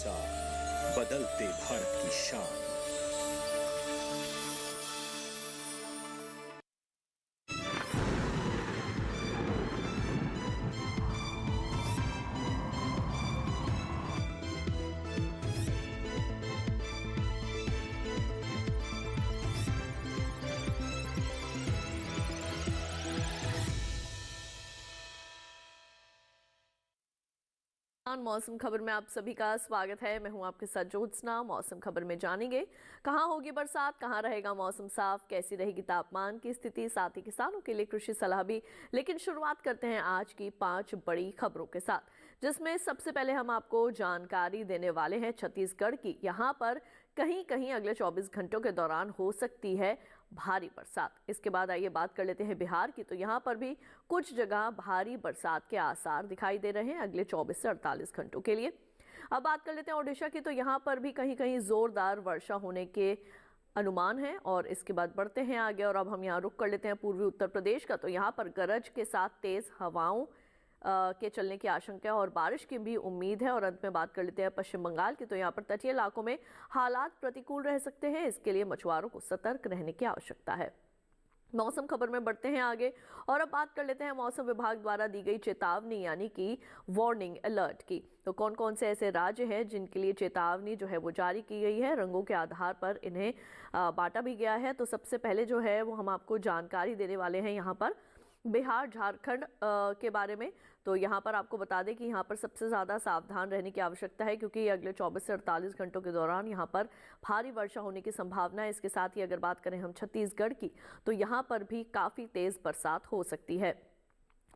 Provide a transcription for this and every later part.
साथ बदलते भारत की शान। मौसम खबर में आप सभी का स्वागत है। मैं हूं आपके साथ ज्योत्सना। मौसम खबर में जानेंगे कहां होगी बरसात, कहां रहेगा मौसम साफ, कैसी रहेगी तापमान की स्थिति, साथ ही किसानों के लिए कृषि सलाह भी। लेकिन शुरुआत करते हैं आज की 5 बड़ी खबरों के साथ, जिसमें सबसे पहले हम आपको जानकारी देने वाले हैं छत्तीसगढ़ की। यहां पर कहीं कहीं अगले 24 घंटों के दौरान हो सकती है भारी बरसात। इसके बाद आइए बात कर लेते हैं बिहार की। तो यहाँ पर भी कुछ जगह भारी बरसात के आसार दिखाई दे रहे हैं अगले 24 से 48 घंटों के लिए। अब बात कर लेते हैं ओडिशा की। तो यहाँ पर भी कहीं कहीं जोरदार वर्षा होने के अनुमान है। और इसके बाद बढ़ते हैं आगे और अब हम यहाँ रुक कर लेते हैं पूर्वी उत्तर प्रदेश का। तो यहाँ पर गरज के साथ तेज हवाओं के चलने की आशंका और बारिश की भी उम्मीद है। और अंत में बात कर लेते हैं पश्चिम बंगाल की। तो यहाँ पर तटीय इलाकों में हालात प्रतिकूल रह सकते हैं, इसके लिए मछुआरों को सतर्क रहने की आवश्यकता है। मौसम खबर में बढ़ते हैं आगे और अब बात कर लेते हैं मौसम विभाग द्वारा दी गई चेतावनी यानी कि वार्निंग अलर्ट की। तो कौन कौन से ऐसे राज्य हैं जिनके लिए चेतावनी जो है वो जारी की गई है, रंगों के आधार पर इन्हें बांटा भी गया है। तो सबसे पहले जो है वो हम आपको जानकारी देने वाले हैं यहाँ पर बिहार झारखंड के बारे में। तो यहाँ पर आपको बता दें कि यहाँ पर सबसे ज़्यादा सावधान रहने की आवश्यकता है, क्योंकि अगले 24 से 48 घंटों के दौरान यहाँ पर भारी वर्षा होने की संभावना है। इसके साथ ही अगर बात करें हम छत्तीसगढ़ की, तो यहाँ पर भी काफ़ी तेज़ बरसात हो सकती है।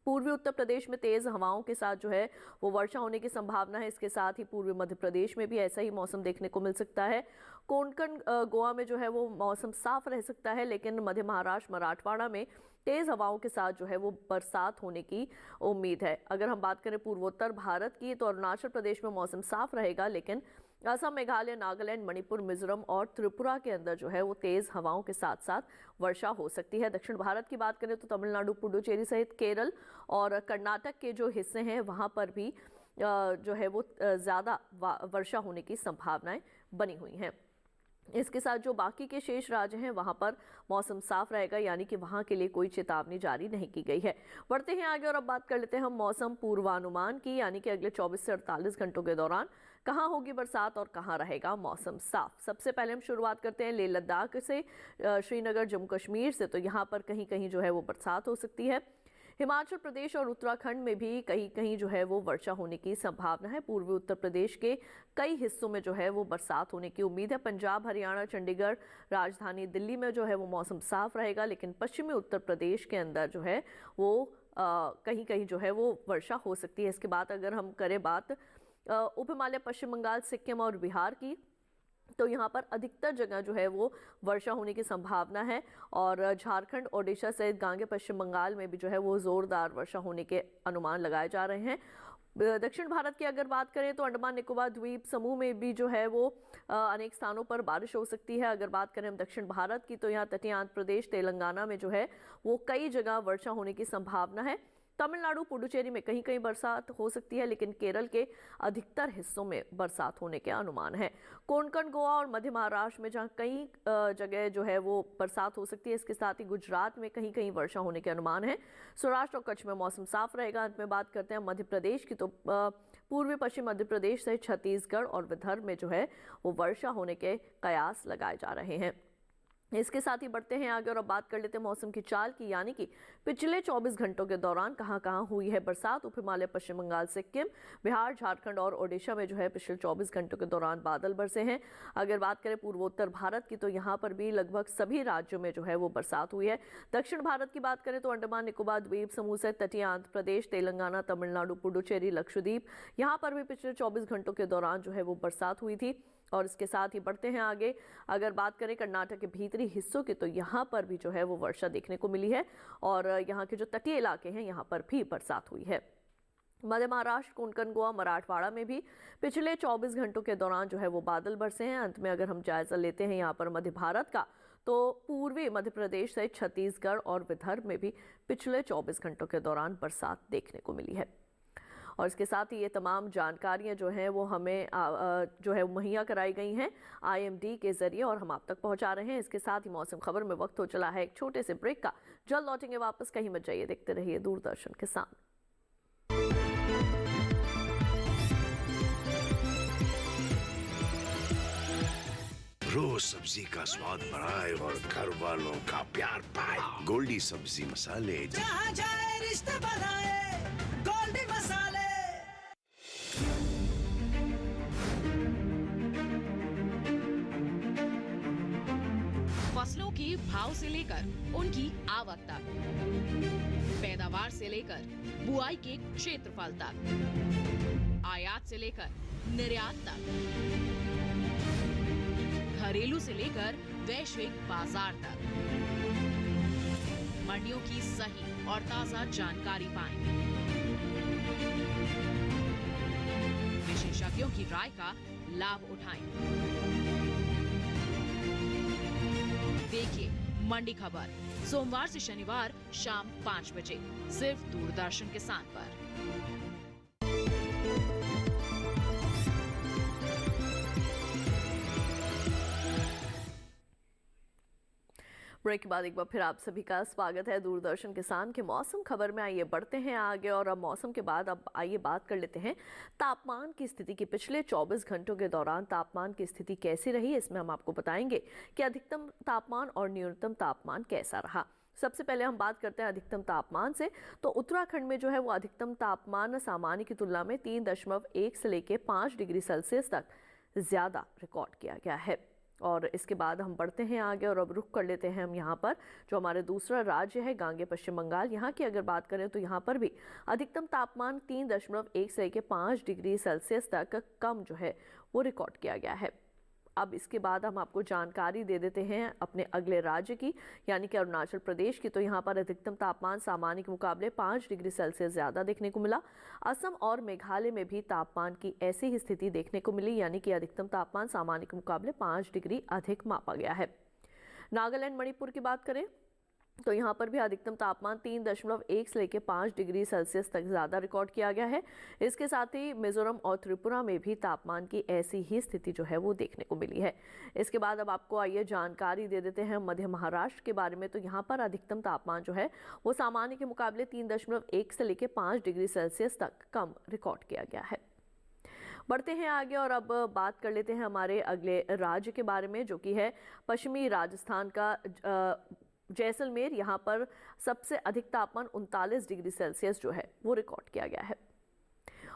पूर्वी उत्तर प्रदेश में तेज हवाओं के साथ जो है वो वर्षा होने की संभावना है। इसके साथ ही पूर्वी मध्य प्रदेश में भी ऐसा ही मौसम देखने को मिल सकता है। कोंकण गोवा में जो है वो मौसम साफ रह सकता है, लेकिन मध्य महाराष्ट्र मराठवाड़ा में तेज हवाओं के साथ जो है वो बरसात होने की उम्मीद है। अगर हम बात करें पूर्वोत्तर भारत की, तो अरुणाचल प्रदेश में मौसम साफ रहेगा, लेकिन असम, मेघालय, नागालैंड, मणिपुर, मिजोरम और त्रिपुरा के अंदर जो है वो तेज हवाओं के साथ साथ वर्षा हो सकती है। दक्षिण भारत की बात करें तो तमिलनाडु, पुडुचेरी सहित केरल और कर्नाटक के जो हिस्से हैं वहां पर भी जो है वो ज़्यादा वर्षा होने की संभावनाएं बनी हुई हैं। इसके साथ जो बाकी के शेष राज्य हैं वहां पर मौसम साफ रहेगा, यानी कि वहां के लिए कोई चेतावनी जारी नहीं की गई है। बढ़ते हैं आगे और अब बात कर लेते हैं हम मौसम पूर्वानुमान की, यानी कि अगले 24 से 48 घंटों के दौरान कहां होगी बरसात और कहां रहेगा मौसम साफ। सबसे पहले हम शुरुआत करते हैं लेह लद्दाख से, श्रीनगर, जम्मू कश्मीर से। तो यहाँ पर कहीं कहीं जो है वो बरसात हो सकती है। हिमाचल प्रदेश और उत्तराखंड में भी कहीं कहीं जो है वो वर्षा होने की संभावना है। पूर्वी उत्तर प्रदेश के कई हिस्सों में जो है वो बरसात होने की उम्मीद है। पंजाब, हरियाणा, चंडीगढ़, राजधानी दिल्ली में जो है वो मौसम साफ रहेगा, लेकिन पश्चिमी उत्तर प्रदेश के अंदर जो है वो कहीं कहीं जो है वो वर्षा हो सकती है। इसके बाद अगर हम करें बात उप हिमालय, पश्चिम बंगाल, सिक्किम और बिहार की, तो यहाँ पर अधिकतर जगह जो है वो वर्षा होने की संभावना है। और झारखंड, ओडिशा सहित गांगे पश्चिम बंगाल में भी जो है वो जोरदार वर्षा होने के अनुमान लगाए जा रहे हैं। दक्षिण भारत की अगर बात करें तो अंडमान निकोबार द्वीप समूह में भी जो है वो अनेक स्थानों पर बारिश हो सकती है। अगर बात करें हम दक्षिण भारत की, तो यहाँ तटीय आंध्र प्रदेश, तेलंगाना में जो है वो कई जगह वर्षा होने की संभावना है। तमिलनाडु, पुडुचेरी में कहीं कहीं बरसात हो सकती है, लेकिन केरल के अधिकतर हिस्सों में बरसात होने के अनुमान है। कोंकण गोवा और मध्य महाराष्ट्र में जहां कई जगह जो है वो बरसात हो सकती है। इसके साथ ही गुजरात में कहीं कहीं वर्षा होने के अनुमान है। सौराष्ट्र और कच्छ में मौसम साफ रहेगा। अंत में बात करते हैं मध्य प्रदेश की। तो पूर्वी पश्चिम मध्य प्रदेश सहित छत्तीसगढ़ और विदर्भ में जो है वो वर्षा होने के कयास लगाए जा रहे हैं। इसके साथ ही बढ़ते हैं आगे और अब बात कर लेते हैं मौसम की चाल की, यानी कि पिछले 24 घंटों के दौरान कहां कहां हुई है बरसात। उप हिमालय, पश्चिम बंगाल, सिक्किम, बिहार, झारखंड और ओडिशा में जो है पिछले 24 घंटों के दौरान बादल बरसे हैं। अगर बात करें पूर्वोत्तर भारत की, तो यहाँ पर भी लगभग सभी राज्यों में जो है वो बरसात हुई है। दक्षिण भारत की बात करें तो अंडमान निकोबार द्वीप समूह से तटीय आंध्र प्रदेश, तेलंगाना, तमिलनाडु, पुडुचेरी, लक्षद्वीप, यहाँ पर भी पिछले 24 घंटों के दौरान जो है वो बरसात हुई थी। और इसके साथ ही बढ़ते हैं आगे, अगर बात करें कर्नाटक के भीतरी हिस्सों की, तो यहाँ पर भी जो है वो वर्षा देखने को मिली है। और यहाँ के जो तटीय इलाके हैं यहाँ पर भी बरसात हुई है। मध्य महाराष्ट्र, कोंकण गोवा, मराठवाड़ा में भी पिछले 24 घंटों के दौरान जो है वो बादल बरसे हैं। अंत में अगर हम जायजा लेते हैं यहाँ पर मध्य भारत का, तो पूर्वी मध्य प्रदेश सहित छत्तीसगढ़ और विदर्भ में भी पिछले 24 घंटों के दौरान बरसात देखने को मिली है। और इसके साथ ही ये तमाम जानकारियाँ जो हैं वो हमें जो है मुहैया कराई गई हैं IMD के ज़रिए और हम आप तक पहुँचा रहे हैं। इसके साथ ही मौसम खबर में वक्त हो चला है एक छोटे से ब्रेक का। जल्द लौटेंगे वापस, कहीं मत जाइए, देखते रहिए दूरदर्शन किसान। रोज सब्जी का स्वाद बढ़ाए और घर वालों का प्यार पाए। गोल्डी सब्जी मसाले, जहाँ जाए रिश्ते बनाए गोल्डी मसाले। फसलों के भाव से लेकर उनकी आवक तक, पैदावार से लेकर बुआई के क्षेत्रफल तक, आयात से लेकर निर्यात तक, घरेलू से लेकर वैश्विक बाजार तक, मंडियों की सही और ताजा जानकारी पाएं। विशेषज्ञों की राय का लाभ उठाएं। देखिए मंडी खबर सोमवार से शनिवार शाम 5 बजे सिर्फ दूरदर्शन किसान पर। ब्रेक के बाद एक बार फिर आप सभी का स्वागत है दूरदर्शन किसान के मौसम खबर में। आइए बढ़ते हैं आगे और अब मौसम के बाद अब आइए बात कर लेते हैं तापमान की स्थिति की। पिछले 24 घंटों के दौरान तापमान की स्थिति कैसी रही, इसमें हम आपको बताएंगे कि अधिकतम तापमान और न्यूनतम तापमान कैसा रहा। सबसे पहले हम बात करते हैं अधिकतम तापमान से। तो उत्तराखंड में जो है वो अधिकतम तापमान सामान्य की तुलना में 3.1 से लेकर 5 डिग्री सेल्सियस तक ज़्यादा रिकॉर्ड किया गया है। और इसके बाद हम बढ़ते हैं आगे और अब रुख कर लेते हैं हम यहाँ पर जो हमारे दूसरा राज्य है गांगे पश्चिम बंगाल। यहाँ की अगर बात करें तो यहाँ पर भी अधिकतम तापमान 3.1 से लेकर 5 डिग्री सेल्सियस तक कम जो है वो रिकॉर्ड किया गया है। अब इसके बाद हम आपको जानकारी दे देते हैं अपने अगले राज्य की, यानी कि अरुणाचल प्रदेश की। तो यहाँ पर अधिकतम तापमान सामान्य के मुकाबले 5 डिग्री सेल्सियस ज़्यादा देखने को मिला। असम और मेघालय में भी तापमान की ऐसी ही स्थिति देखने को मिली, यानी कि अधिकतम तापमान सामान्य के मुकाबले 5 डिग्री अधिक मापा गया है। नागालैंड मणिपुर की बात करें तो यहाँ पर भी अधिकतम तापमान 3.1 से लेकर 5 डिग्री सेल्सियस तक ज़्यादा रिकॉर्ड किया गया है। इसके साथ ही मिजोरम और त्रिपुरा में भी तापमान की ऐसी ही स्थिति जो है वो देखने को मिली है। इसके बाद अब आपको आइए जानकारी दे देते हैं मध्य महाराष्ट्र के बारे में। तो यहाँ पर अधिकतम तापमान जो है वो सामान्य के मुकाबले 3.1 से लेकर 5 डिग्री सेल्सियस तक कम रिकॉर्ड किया गया है। बढ़ते हैं आगे और अब बात कर लेते हैं हमारे अगले राज्य के बारे में जो कि है पश्चिमी राजस्थान का जैसलमेर। यहाँ पर सबसे अधिक तापमान 39 डिग्री सेल्सियस जो है वो रिकॉर्ड किया गया है।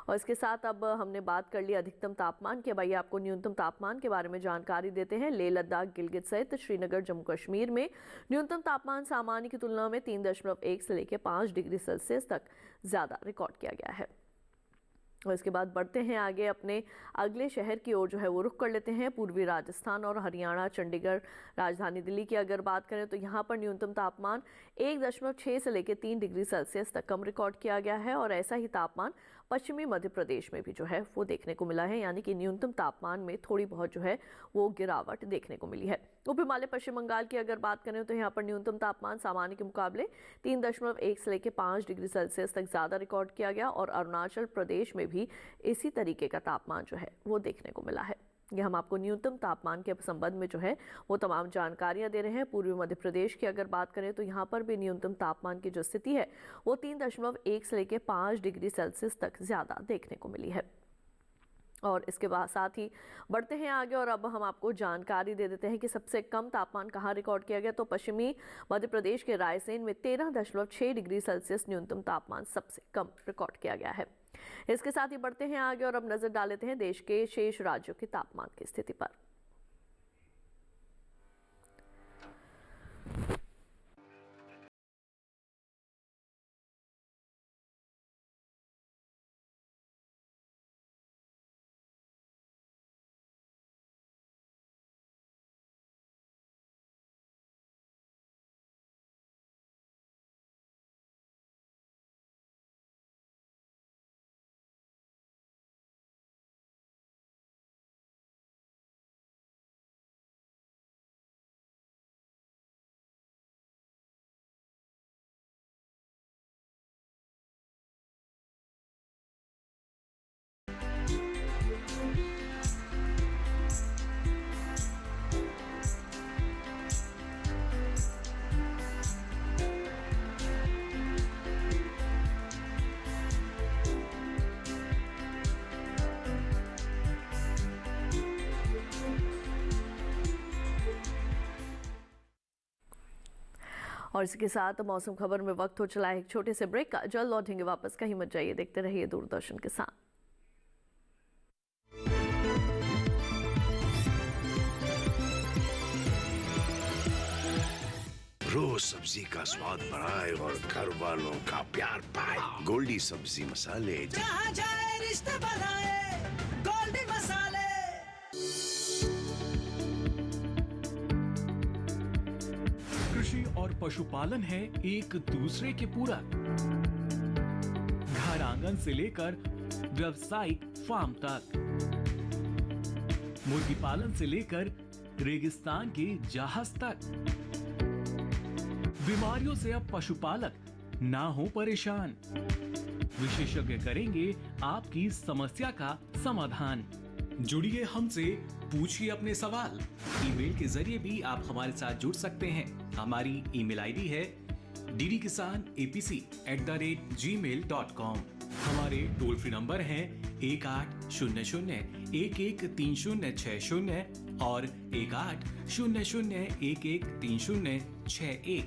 और इसके साथ अब हमने बात कर ली अधिकतम तापमान की। अब आइए आपको न्यूनतम तापमान के बारे में जानकारी देते हैं। लेह लद्दाख गिलगित सहित श्रीनगर जम्मू कश्मीर में न्यूनतम तापमान सामान्य की तुलना में 3.1 से लेकर 5 डिग्री सेल्सियस तक ज़्यादा रिकॉर्ड किया गया है। और इसके बाद बढ़ते हैं आगे अपने अगले शहर की ओर जो है वो रुख कर लेते हैं पूर्वी राजस्थान और हरियाणा, चंडीगढ़, राजधानी दिल्ली की अगर बात करें तो यहाँ पर न्यूनतम तापमान 1.6 से लेकर 3 डिग्री सेल्सियस तक कम रिकॉर्ड किया गया है। और ऐसा ही तापमान पश्चिमी मध्य प्रदेश में भी जो है वो देखने को मिला है, यानी कि न्यूनतम तापमान में थोड़ी बहुत जो है वो गिरावट देखने को मिली है। उप हिमालय पश्चिम बंगाल की अगर बात करें तो यहाँ पर न्यूनतम तापमान सामान्य के मुकाबले 3.1 से लेकर 5 डिग्री सेल्सियस तक ज़्यादा रिकॉर्ड किया गया। और अरुणाचल प्रदेश में भी इसी तरीके का तापमान जो है वो देखने को मिला है। ये हम आपको न्यूनतम तापमान के संबंध में जो है वो तमाम जानकारियां दे रहे हैं। पूर्वी मध्य प्रदेश की अगर बात करें तो यहाँ पर भी न्यूनतम तापमान की जो स्थिति है वो 3.1 से लेकर 5 डिग्री सेल्सियस तक ज़्यादा देखने को मिली है। और इसके बाद साथ ही बढ़ते हैं आगे और अब हम आपको जानकारी दे देते हैं कि सबसे कम तापमान कहाँ रिकॉर्ड किया गया। तो पश्चिमी मध्य प्रदेश के रायसेन में 13.6 डिग्री सेल्सियस न्यूनतम तापमान सबसे कम रिकॉर्ड किया गया है। इसके साथ ही बढ़ते हैं आगे और अब नजर डाल लेते हैं देश के शेष राज्यों के तापमान की स्थिति पर। और इसके साथ मौसम खबर में वक्त हो चला है एक छोटे से ब्रेक का। जल्द लौटेंगे वापस, कहीं मत जाइए, देखते रहिए दूरदर्शन के साथ। रोज सब्जी का स्वाद बढ़ाए और घर वालों का प्यार पाए। गोल्डी सब्जी मसाले। जहाँ जाए रिश्ते बनाए गोल्डी मसाले। कृषि और पशुपालन है एक दूसरे के पूरक। घर आंगन से लेकर व्यावसायिक फार्म तक, मुर्गी पालन से लेकर रेगिस्तान के जहाज तक। बीमारियों से अब पशुपालक ना हो परेशान। विशेषज्ञ करेंगे आपकी समस्या का समाधान। जुड़िए हमसे, पूछिए अपने सवाल। ईमेल के जरिए भी आप हमारे साथ जुड़ सकते हैं। हमारी ईमेल आईडी है ddkisanapc@gmail.com। हमारे टोल फ्री नंबर हैं 1800-113060 और 1800-113061।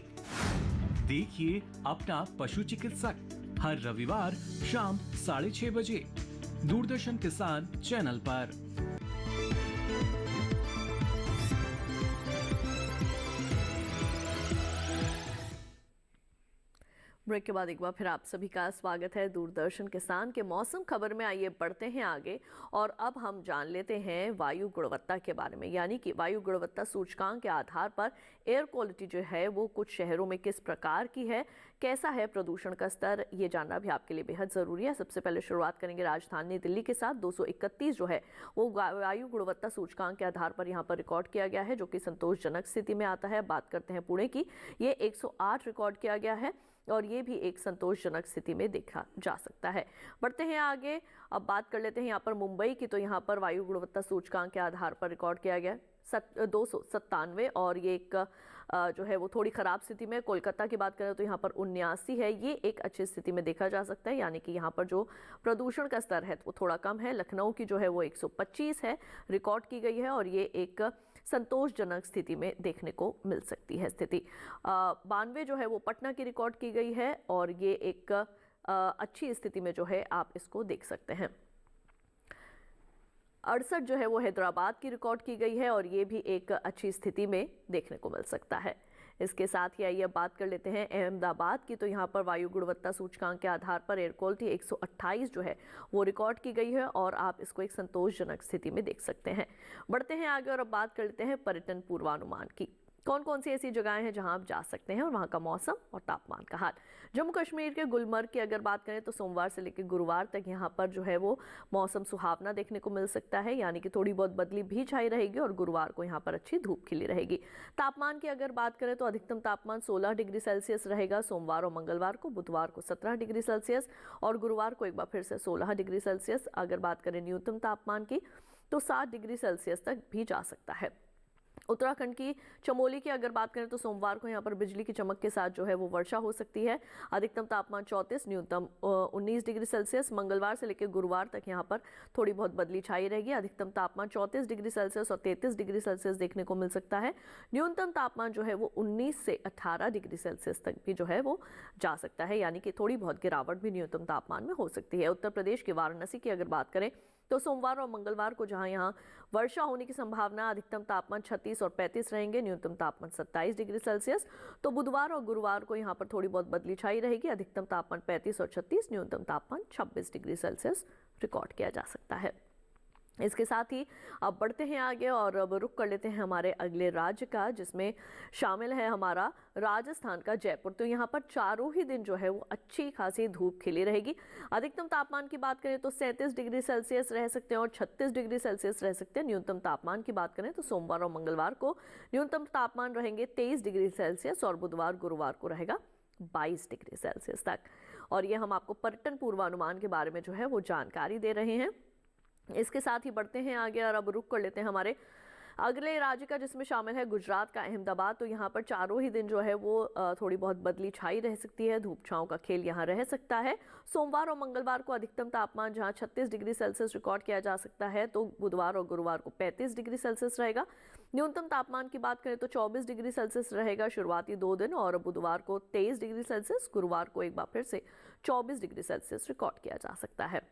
देखिए अपना पशु चिकित्सक हर रविवार शाम 6:30 बजे दूरदर्शन किसान चैनल पर। ब्रेक के बाद एक बार फिर आप सभी का स्वागत है दूरदर्शन किसान के मौसम खबर में। आइए बढ़ते हैं आगे और अब हम जान लेते हैं वायु गुणवत्ता के बारे में, यानी कि वायु गुणवत्ता सूचकांक के आधार पर एयर क्वालिटी जो है वो कुछ शहरों में किस प्रकार की है, कैसा है प्रदूषण का स्तर, ये जानना भी आपके लिए बेहद ज़रूरी है। सबसे पहले शुरुआत करेंगे राजधानी दिल्ली के साथ। 231 जो है वो वायु गुणवत्ता सूचकांक के आधार पर यहाँ पर रिकॉर्ड किया गया है, जो कि संतोषजनक स्थिति में आता है। बात करते हैं पुणे की, ये 108 रिकॉर्ड किया गया है और ये भी एक संतोषजनक स्थिति में देखा जा सकता है। बढ़ते हैं आगे, अब बात कर लेते हैं यहाँ पर मुंबई की। तो यहाँ पर वायु गुणवत्ता सूचकांक के आधार पर रिकॉर्ड किया गया 297 और ये एक जो है वो थोड़ी ख़राब स्थिति में। कोलकाता की बात करें तो यहाँ पर 79 है, ये एक अच्छी स्थिति में देखा जा सकता है, यानी कि यहाँ पर जो प्रदूषण का स्तर है वो थोड़ा कम है। लखनऊ की जो है वो 125 है, रिकॉर्ड की गई है और ये एक संतोषजनक स्थिति में देखने को मिल सकती है स्थिति। 92 जो है वो पटना की रिकॉर्ड की गई है और ये एक अच्छी स्थिति में जो है आप इसको देख सकते हैं। 68 जो है वो हैदराबाद की रिकॉर्ड की गई है और ये भी एक अच्छी स्थिति में देखने को मिल सकता है। इसके साथ ही आइए बात कर लेते हैं अहमदाबाद की। तो यहाँ पर वायु गुणवत्ता सूचकांक के आधार पर एयर क्वालिटी 128 जो है वो रिकॉर्ड की गई है और आप इसको एक संतोषजनक स्थिति में देख सकते हैं। बढ़ते हैं आगे और अब बात कर लेते हैं पर्यटन पूर्वानुमान की। कौन कौन सी ऐसी जगहें हैं जहां आप जा सकते हैं और वहां का मौसम और तापमान का हाल। जम्मू कश्मीर के गुलमर्ग की अगर बात करें तो सोमवार से लेकर गुरुवार तक यहां पर जो है वो मौसम सुहावना देखने को मिल सकता है, यानी कि थोड़ी बहुत बदली भी छाई रहेगी और गुरुवार को यहां पर अच्छी धूप खिली रहेगी। तापमान की अगर बात करें तो अधिकतम तापमान 16 डिग्री सेल्सियस रहेगा सोमवार और मंगलवार को, बुधवार को 17 डिग्री सेल्सियस और गुरुवार को एक बार फिर से 16 डिग्री सेल्सियस। अगर बात करें न्यूनतम तापमान की तो 7 डिग्री सेल्सियस तक भी जा सकता है। उत्तराखंड की चमोली की अगर बात करें तो सोमवार को यहाँ पर बिजली की चमक के साथ जो है वो वर्षा हो सकती है। अधिकतम तापमान 34, न्यूनतम 19 डिग्री सेल्सियस। मंगलवार से लेकर गुरुवार तक यहाँ पर थोड़ी बहुत बदली छाई रहेगी। अधिकतम तापमान 34 डिग्री सेल्सियस और 33 डिग्री सेल्सियस देखने को मिल सकता है। न्यूनतम तापमान जो है वो 19 से 18 डिग्री सेल्सियस तक भी जो है वो जा सकता है, यानी कि थोड़ी बहुत गिरावट भी न्यूनतम तापमान में हो सकती है। उत्तर प्रदेश के वाराणसी की अगर बात करें तो सोमवार और मंगलवार को जहां यहां वर्षा होने की संभावना, अधिकतम तापमान 36 और 35 रहेंगे, न्यूनतम तापमान 27 डिग्री सेल्सियस। तो बुधवार और गुरुवार को यहां पर थोड़ी बहुत बदली छाई रहेगी। अधिकतम तापमान 35 और 36, न्यूनतम तापमान 26 डिग्री सेल्सियस रिकॉर्ड किया जा सकता है। इसके साथ ही अब बढ़ते हैं आगे और अब रुक कर लेते हैं हमारे अगले राज्य का, जिसमें शामिल है हमारा राजस्थान का जयपुर। तो यहाँ पर चारों ही दिन जो है वो अच्छी खासी धूप खिली रहेगी। अधिकतम तापमान की बात करें तो 37 डिग्री सेल्सियस रह सकते हैं और 36 डिग्री सेल्सियस रह सकते हैं। न्यूनतम तापमान की बात करें तो सोमवार और मंगलवार को न्यूनतम तापमान रहेंगे 23 डिग्री सेल्सियस और बुधवार गुरुवार को रहेगा 22 डिग्री सेल्सियस तक। और ये हम आपको पर्यटन पूर्वानुमान के बारे में जो है वो जानकारी दे रहे हैं। इसके साथ ही बढ़ते हैं आगे और अब रुक कर लेते हैं हमारे अगले राज्य का जिसमें शामिल है गुजरात का अहमदाबाद, तो यहाँ पर चारों ही दिन जो है वो थोड़ी बहुत बदली छाई रह सकती है, धूप छांव का खेल यहाँ रह सकता है। सोमवार और मंगलवार को अधिकतम तापमान जहाँ 36 डिग्री सेल्सियस रिकॉर्ड किया जा सकता है, तो बुधवार और गुरुवार को 35 डिग्री सेल्सियस रहेगा। न्यूनतम तापमान की बात करें तो 24 डिग्री सेल्सियस रहेगा शुरुआती 2 दिन, और बुधवार को 23 डिग्री सेल्सियस, गुरुवार को एक बार फिर से 24 डिग्री सेल्सियस रिकॉर्ड किया जा सकता है।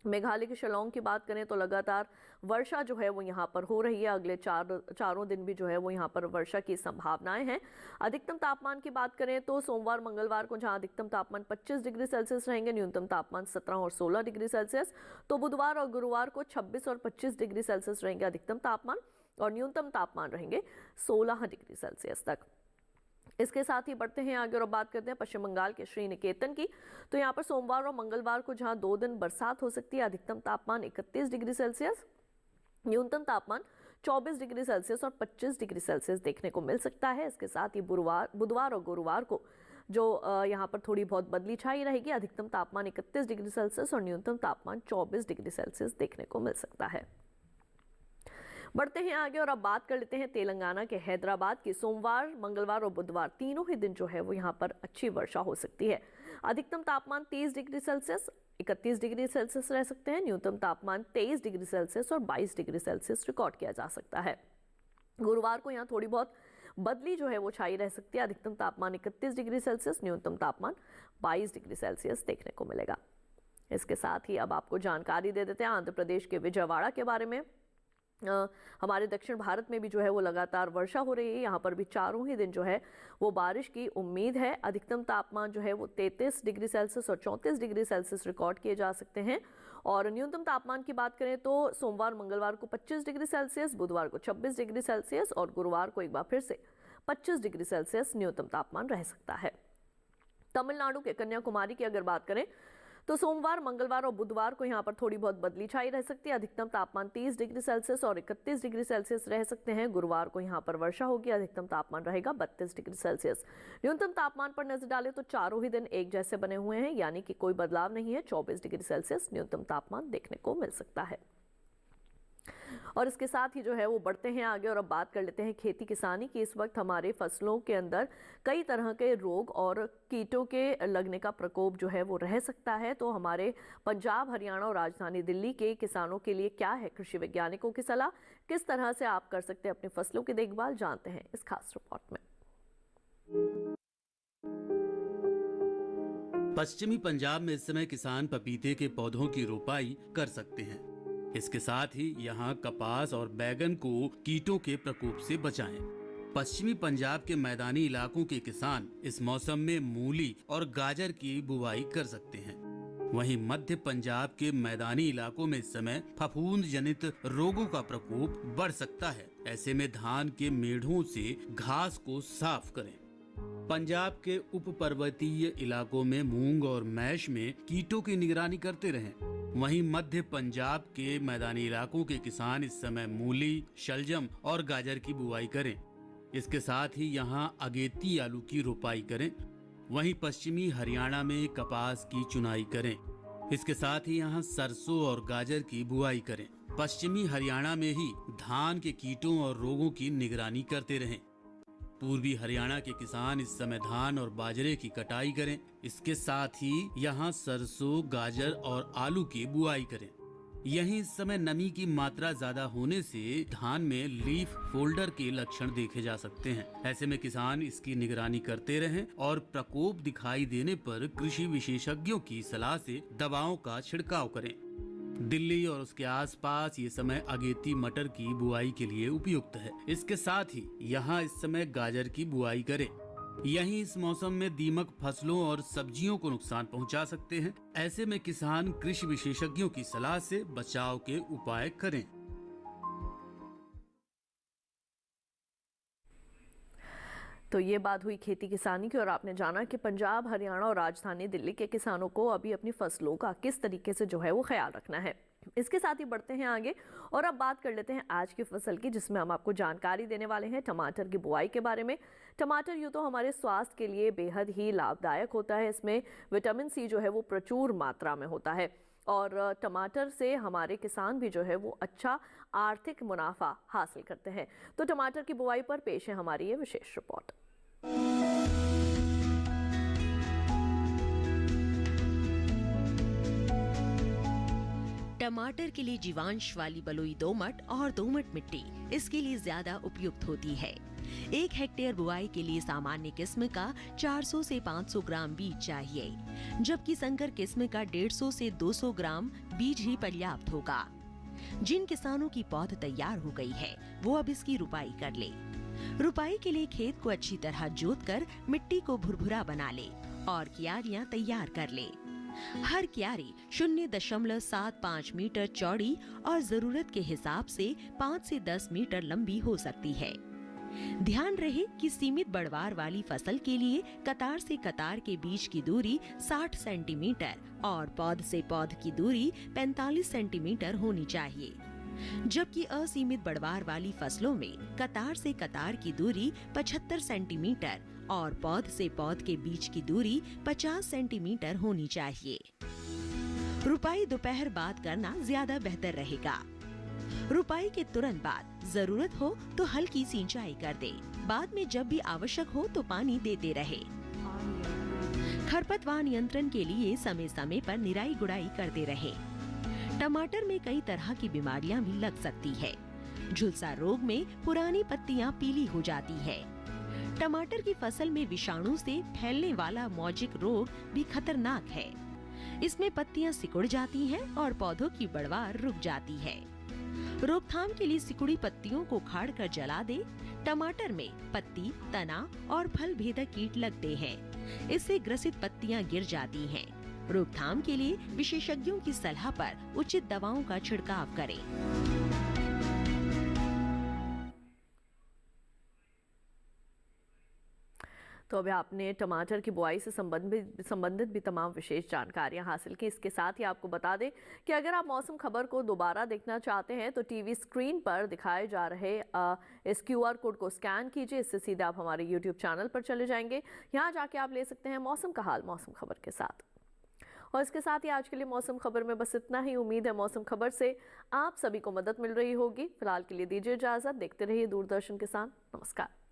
मेघालय के शिलांग की बात करें तो लगातार वर्षा जो है वो यहाँ पर हो रही है। अगले चारों दिन भी जो है वो यहाँ पर वर्षा की संभावनाएं हैं। अधिकतम तापमान की बात करें तो सोमवार मंगलवार को जहाँ अधिकतम तापमान 25 डिग्री सेल्सियस रहेंगे, न्यूनतम तापमान 17 और 16 डिग्री सेल्सियस, तो बुधवार और गुरुवार को 26 और 25 डिग्री सेल्सियस रहेंगे अधिकतम तापमान, और न्यूनतम तापमान रहेंगे 16 डिग्री सेल्सियस तक। इसके साथ ही बढ़ते हैं आगे और बात करते हैं पश्चिम बंगाल के श्रीनिकेतन की। तो यहाँ पर सोमवार और मंगलवार को जहाँ 2 दिन बरसात हो सकती है, अधिकतम तापमान 31 डिग्री सेल्सियस, न्यूनतम तापमान 24 डिग्री सेल्सियस और 25 डिग्री सेल्सियस देखने को मिल सकता है। इसके साथ ही बुधवार और गुरुवार को जो यहाँ पर थोड़ी बहुत बदली छाई रहेगी, अधिकतम तापमान 31 डिग्री सेल्सियस और न्यूनतम तापमान 24 डिग्री सेल्सियस देखने को मिल सकता है। बढ़ते हैं आगे और अब बात कर लेते हैं तेलंगाना के हैदराबाद की। सोमवार, मंगलवार और बुधवार तीनों ही दिन जो है वो यहाँ पर अच्छी वर्षा हो सकती है। अधिकतम तापमान 30 डिग्री सेल्सियस, 31 डिग्री सेल्सियस रह सकते हैं, न्यूनतम तापमान 23 डिग्री सेल्सियस और 22 डिग्री सेल्सियस रिकॉर्ड किया जा सकता है। गुरुवार को यहाँ थोड़ी बहुत बदली जो है वो छाई रह सकती है, अधिकतम तापमान 31 डिग्री सेल्सियस, न्यूनतम तापमान 22 डिग्री सेल्सियस देखने को मिलेगा। इसके साथ ही अब आपको जानकारी दे देते हैं आंध्र प्रदेश के विजयवाड़ा के बारे में। हमारे दक्षिण भारत में भी जो है वो लगातार वर्षा हो रही है। यहाँ पर भी चारों ही दिन जो है वो बारिश की उम्मीद है। अधिकतम तापमान जो है वो 33 डिग्री सेल्सियस और 34 डिग्री सेल्सियस रिकॉर्ड किए जा सकते हैं, और न्यूनतम तापमान की बात करें तो सोमवार मंगलवार को 25 डिग्री सेल्सियस, बुधवार को 26 डिग्री सेल्सियस और गुरुवार को एक बार फिर से 25 डिग्री सेल्सियस न्यूनतम तापमान रह सकता है। तमिलनाडु के कन्याकुमारी की अगर बात करें तो सोमवार, मंगलवार और बुधवार को यहाँ पर थोड़ी बहुत बदली छाई रह सकती है। अधिकतम तापमान 30 डिग्री सेल्सियस और 31 डिग्री सेल्सियस रह सकते हैं। गुरुवार को यहाँ पर वर्षा होगी, अधिकतम तापमान रहेगा 32 डिग्री सेल्सियस। न्यूनतम तापमान पर नजर डालें तो चारों ही दिन एक जैसे बने हुए हैं, यानी कि कोई बदलाव नहीं है। 24 डिग्री सेल्सियस न्यूनतम तापमान देखने को मिल सकता है। और इसके साथ ही जो है वो बढ़ते हैं आगे और अब बात कर लेते हैं खेती किसानी की। इस वक्त हमारे फसलों के अंदर कई तरह के रोग और कीटों के लगने का प्रकोप जो है वो रह सकता है। तो हमारे पंजाब, हरियाणा और राजधानी दिल्ली के किसानों के लिए क्या है कृषि वैज्ञानिकों की सलाह, किस तरह से आप कर सकते हैं अपनी फसलों की देखभाल, जानते हैं इस खास रिपोर्ट में। पश्चिमी पंजाब में इस समय किसान पपीते के पौधों की रोपाई कर सकते हैं। इसके साथ ही यहाँ कपास और बैगन को कीटों के प्रकोप से बचाएं। पश्चिमी पंजाब के मैदानी इलाकों के किसान इस मौसम में मूली और गाजर की बुवाई कर सकते हैं। वहीं मध्य पंजाब के मैदानी इलाकों में इस समय फफूंद जनित रोगों का प्रकोप बढ़ सकता है। ऐसे में धान के मेढ़ों से घास को साफ करें। पंजाब के उप पर्वतीय इलाकों में मूंग और मैश में कीटों की निगरानी करते रहें। वहीं मध्य पंजाब के मैदानी इलाकों के किसान इस समय मूली, शलजम और गाजर की बुवाई करें। इसके साथ ही यहां अगेती आलू की रोपाई करें। वहीं पश्चिमी हरियाणा में कपास की चुनाई करें। इसके साथ ही यहां सरसों और गाजर की बुआई करें। पश्चिमी हरियाणा में ही धान के कीटों और रोगों की निगरानी करते रहें। पूर्वी हरियाणा के किसान इस समय धान और बाजरे की कटाई करें। इसके साथ ही यहाँ सरसों, गाजर और आलू की बुआई करें। यहीं इस समय नमी की मात्रा ज्यादा होने से धान में लीफ फोल्डर के लक्षण देखे जा सकते हैं। ऐसे में किसान इसकी निगरानी करते रहें और प्रकोप दिखाई देने पर कृषि विशेषज्ञों की सलाह से दवाओं का छिड़काव करें। दिल्ली और उसके आसपास ये समय अगेती मटर की बुआई के लिए उपयुक्त है। इसके साथ ही यहाँ इस समय गाजर की बुआई करें। यहीं इस मौसम में दीमक फसलों और सब्जियों को नुकसान पहुँचा सकते हैं। ऐसे में किसान कृषि विशेषज्ञों की सलाह से बचाव के उपाय करें। तो ये बात हुई खेती किसानी की, और आपने जाना कि पंजाब, हरियाणा और राजधानी दिल्ली के किसानों को अभी अपनी फसलों का किस तरीके से जो है वो ख्याल रखना है। इसके साथ ही बढ़ते हैं आगे और अब बात कर लेते हैं आज की फसल की, जिसमें हम आपको जानकारी देने वाले हैं टमाटर की बुआई के बारे में। टमाटर यूँ तो हमारे स्वास्थ्य के लिए बेहद ही लाभदायक होता है। इसमें विटामिन सी जो है वो प्रचुर मात्रा में होता है। और टमाटर से हमारे किसान भी जो है वो अच्छा आर्थिक मुनाफा हासिल करते हैं। तो टमाटर की बुआई पर पेश है हमारी ये विशेष रिपोर्ट। टमाटर के लिए जीवांश वाली बलुई दोमट और दोमट मिट्टी इसके लिए ज्यादा उपयुक्त होती है। 1 हेक्टेयर बुआई के लिए सामान्य किस्म का 400 से 500 ग्राम बीज चाहिए, जबकि संकर किस्म का 150 से 200 ग्राम बीज ही पर्याप्त होगा। जिन किसानों की पौध तैयार हो गई है वो अब इसकी रुपाई कर ले। रुपाई के लिए खेत को अच्छी तरह जोतकर मिट्टी को भुरभुरा बना ले और क्यारियां तैयार कर ले। हर क्यारी 0.75 मीटर चौड़ी और जरूरत के हिसाब से 5 से 10 मीटर लंबी हो सकती है। ध्यान रहे कि सीमित बढ़वार वाली फसल के लिए कतार से कतार के बीच की दूरी 60 सेंटीमीटर और पौध से पौध की दूरी 45 सेंटीमीटर होनी चाहिए, जबकि असीमित बढ़वार वाली फसलों में कतार से कतार की दूरी 75 सेंटीमीटर और पौध से पौध के बीच की दूरी 50 सेंटीमीटर होनी चाहिए। रुपाई दोपहर बाद करना ज्यादा बेहतर रहेगा। रुपाई के तुरंत बाद जरूरत हो तो हल्की सिंचाई कर दे। बाद में जब भी आवश्यक हो तो पानी देते रहे। खरपतवार नियंत्रण के लिए समय समय पर निराई गुड़ाई करते रहे। टमाटर में कई तरह की बीमारियां भी लग सकती है। झुलसा रोग में पुरानी पत्तियां पीली हो जाती है। टमाटर की फसल में विषाणु से फैलने वाला मौजिक रोग भी खतरनाक है। इसमें पत्तियां सिकुड़ जाती हैं और पौधों की बढ़वार रुक जाती है। रोकथाम के लिए सिकुड़ी पत्तियों को उखाड़ कर जला दे। टमाटर में पत्ती, तना और फल भेदक कीट लगते हैं। इससे ग्रसित पत्तियां गिर जाती हैं। रोकथाम के लिए विशेषज्ञों की सलाह पर उचित दवाओं का छिड़काव करें। तो अभी आपने टमाटर की बुआई से संबंधित भी तमाम विशेष जानकारियां हासिल की। इसके साथ ही आपको बता दें कि अगर आप मौसम खबर को दोबारा देखना चाहते हैं तो टीवी स्क्रीन पर दिखाए जा रहे इस QR कोड को स्कैन कीजिए। इससे सीधे आप हमारे YouTube चैनल पर चले जाएंगे। यहाँ जाके आप ले सकते हैं मौसम का हाल मौसम खबर के साथ। और इसके साथ ही आज के लिए मौसम खबर में बस इतना ही। उम्मीद है मौसम खबर से आप सभी को मदद मिल रही होगी। फिलहाल के लिए दीजिए इजाजत। देखते रहिए दूरदर्शन किसान। नमस्कार।